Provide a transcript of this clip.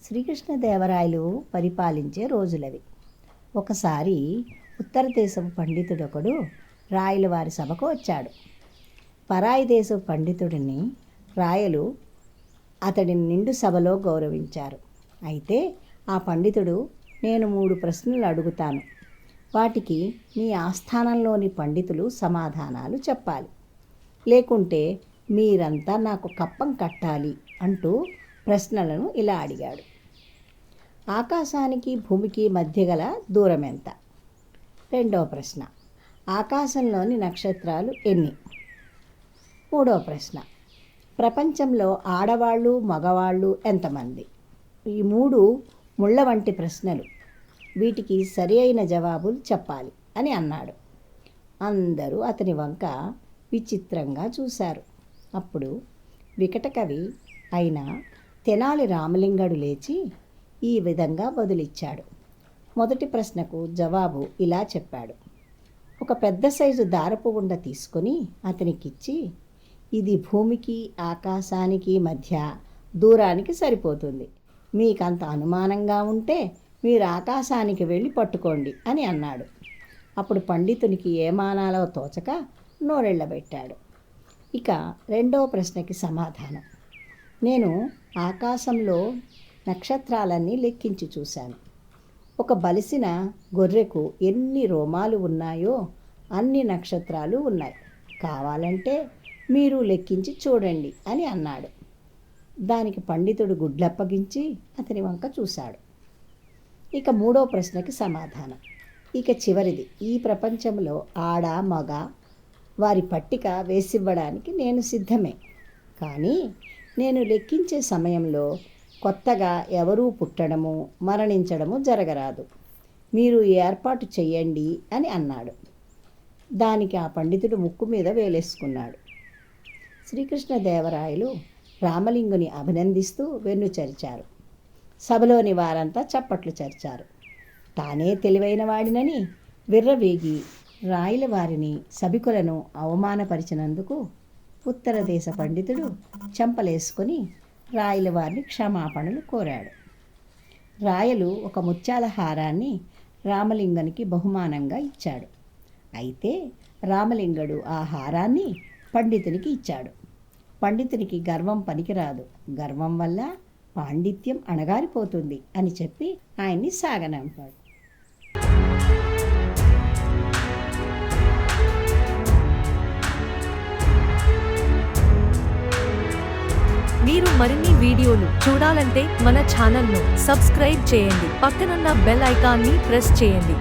శ్రీకృష్ణదేవరాయలు పరిపాలించే రోజులవి. ఒకసారి ఉత్తర దేశపు పండితుడొకడు రాయల వారి సభకు వచ్చాడు. పరాయి దేశపు పండితుడిని రాయలు అతడిని నిండు సభలో గౌరవించారు. అయితే ఆ పండితుడు, నేను 3 ప్రశ్నలు అడుగుతాను, వాటికి మీ ఆస్థానంలోని పండితులు సమాధానాలు చెప్పాలి, లేకుంటే మీరంతా నాకు కప్పం కట్టాలి అంటూ ప్రశ్నలను ఇలా అడిగాడు. ఆకాశానికి భూమికి మధ్య గల దూరం ఎంత? రెండవ ప్రశ్న, ఆకాశంలోని నక్షత్రాలు ఎన్ని? మూడవ ప్రశ్న, ప్రపంచంలో ఆడవాళ్ళు మగవాళ్ళు ఎంతమంది? ఈ 3 ముళ్ళ వంటి ప్రశ్నలు, వీటికి సరి అయిన జవాబులు చెప్పాలి అని అన్నాడు. అందరూ అతని వంక విచిత్రంగా చూశారు. అప్పుడు వికటకవి అయిన తెనాలి రామలింగడు లేచి ఈ విధంగా బదులిచ్చాడు. మొదటి ప్రశ్నకు జవాబు ఇలా చెప్పాడు. ఒక పెద్ద సైజు దారపు ఉండ తీసుకొని అతనికిచ్చి, ఇది భూమికి ఆకాశానికి మధ్య దూరానికి సరిపోతుంది, మీకంత అనుమానంగా ఉంటే మీరు ఆకాశానికి వెళ్ళి పట్టుకోండి అని అన్నాడు. అప్పుడు పండితునికి ఏమానాలో తోచక నోరెళ్ళబెట్టాడు. ఇక రెండవ ప్రశ్నకి సమాధానం, నేను ఆకాశంలో నక్షత్రాలన్నీ లెక్కించి చూశాను. ఒక బలిసిన గొర్రెకు ఎన్ని రోమాలు ఉన్నాయో అన్ని నక్షత్రాలు ఉన్నాయి, కావాలంటే మీరు లెక్కించి చూడండి అని అన్నాడు. దానికి పండితుడు గుడ్లప్పగించి అతని వంక చూశాడు. ఇక మూడవ ప్రశ్నకి సమాధానం, ఇక చివరిది, ఈ ప్రపంచంలో ఆడ మగ వారి పట్టిక వేసివ్వడానికి నేను సిద్ధమే, కానీ నేను లెక్కించే సమయంలో కొత్తగా ఎవరూ పుట్టడము మరణించడము జరగరాదు, మీరు ఏర్పాటు చెయ్యండి అని అన్నాడు. దానికి ఆ పండితుడు ముక్కు మీద వేలేసుకున్నాడు. శ్రీకృష్ణదేవరాయలు రామలింగుని అభినందిస్తూ వెన్నుచరిచారు. సభలోని వారంతా చప్పట్లు చరిచారు. తానే తెలివైన వాడినని విర్రవీగి రాయల వారిని సభికులను అవమానపరిచినందుకు ఉత్తర దేశ పండితుడు చెంపలేసుకొని రాయల వారిని క్షమాపణలు కోరాడు. రాయలు ఒక ముత్యాల హారాన్ని రామలింగనికి బహుమానంగా ఇచ్చాడు. అయితే రామలింగడు ఆ హారాన్ని పండితునికి ఇచ్చాడు. పండితునికి గర్వం పనికిరాదు, గర్వం వల్ల పాండిత్యం అణగారిపోతుంది అని చెప్పి ఆయన్ని సాగనంపాడు. మీరు మరిన్ని వీడియోలు చూడాలంటే మన ఛానల్ను సబ్స్క్రైబ్ చేయండి, పక్కనున్న బెల్ ఐకాన్ని ప్రెస్ చేయండి.